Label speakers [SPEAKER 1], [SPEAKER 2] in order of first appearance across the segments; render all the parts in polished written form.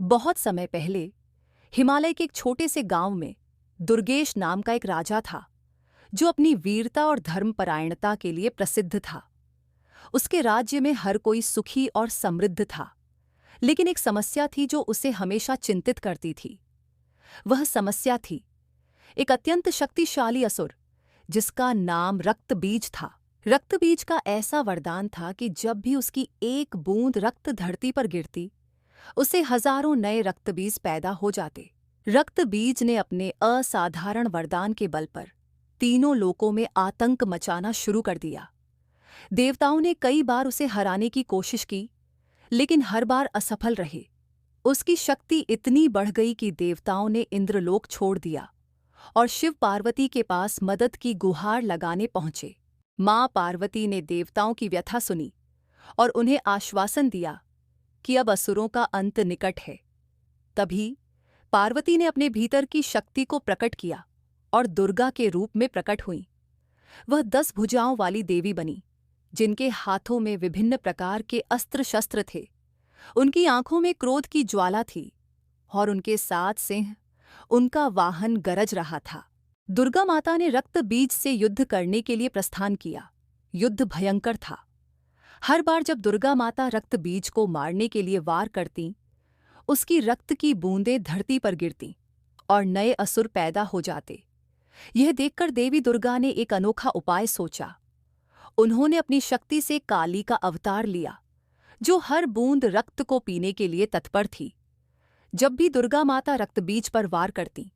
[SPEAKER 1] बहुत समय पहले हिमालय के एक छोटे से गांव में दुर्गेश नाम का एक राजा था जो अपनी वीरता और धर्मपरायणता के लिए प्रसिद्ध था। उसके राज्य में हर कोई सुखी और समृद्ध था, लेकिन एक समस्या थी जो उसे हमेशा चिंतित करती थी। वह समस्या थी एक अत्यंत शक्तिशाली असुर जिसका नाम रक्तबीज था। रक्तबीज का ऐसा वरदान था कि जब भी उसकी एक बूंद रक्त धरती पर गिरती, उसे हजारों नए रक्तबीज पैदा हो जाते। रक्तबीज ने अपने असाधारण वरदान के बल पर तीनों लोकों में आतंक मचाना शुरू कर दिया। देवताओं ने कई बार उसे हराने की कोशिश की, लेकिन हर बार असफल रहे। उसकी शक्ति इतनी बढ़ गई कि देवताओं ने इंद्रलोक छोड़ दिया और शिव पार्वती के पास मदद की गुहार लगाने पहुंचे। मां पार्वती ने देवताओं की व्यथा सुनी और उन्हें आश्वासन दिया कि अब असुरों का अंत निकट है। तभी पार्वती ने अपने भीतर की शक्ति को प्रकट किया और दुर्गा के रूप में प्रकट हुई। वह 10 भुजाओं वाली देवी बनी, जिनके हाथों में विभिन्न प्रकार के अस्त्र शस्त्र थे। उनकी आंखों में क्रोध की ज्वाला थी और उनके 7 सिंह उनका वाहन गरज रहा था। दुर्गा माता ने रक्त बीज से युद्ध करने के लिए प्रस्थान किया। युद्ध भयंकर था। हर बार जब दुर्गा माता रक्त बीज को मारने के लिए वार करती, उसकी रक्त की बूंदें धरती पर गिरती और नए असुर पैदा हो जाते। यह देखकर देवी दुर्गा ने एक अनोखा उपाय सोचा। उन्होंने अपनी शक्ति से काली का अवतार लिया, जो हर बूंद रक्त को पीने के लिए तत्पर थी। जब भी दुर्गा माता रक्तबीज पर वार करती,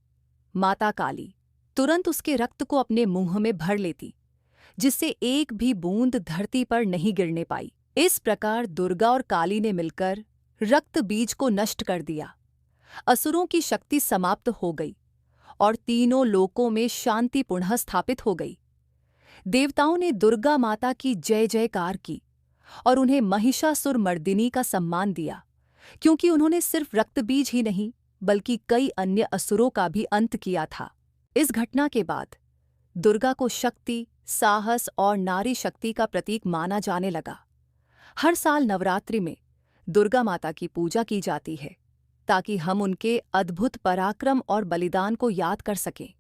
[SPEAKER 1] माता काली तुरंत उसके रक्त को अपने मुंह में भर लेती, जिससे एक भी बूंद धरती पर नहीं गिरने पाई। इस प्रकार दुर्गा और काली ने मिलकर रक्त बीज को नष्ट कर दिया। असुरों की शक्ति समाप्त हो गई और तीनों लोकों में शांति पुनः स्थापित हो गई। देवताओं ने दुर्गा माता की जय जयकार की और उन्हें महिषासुर मर्दिनी का सम्मान दिया, क्योंकि उन्होंने सिर्फ रक्तबीज ही नहीं बल्कि कई अन्य असुरों का भी अंत किया था। इस घटना के बाद दुर्गा को शक्ति, साहस और नारी शक्ति का प्रतीक माना जाने लगा। हर साल नवरात्रि में दुर्गा माता की पूजा की जाती है ताकि हम उनके अद्भुत पराक्रम और बलिदान को याद कर सकें।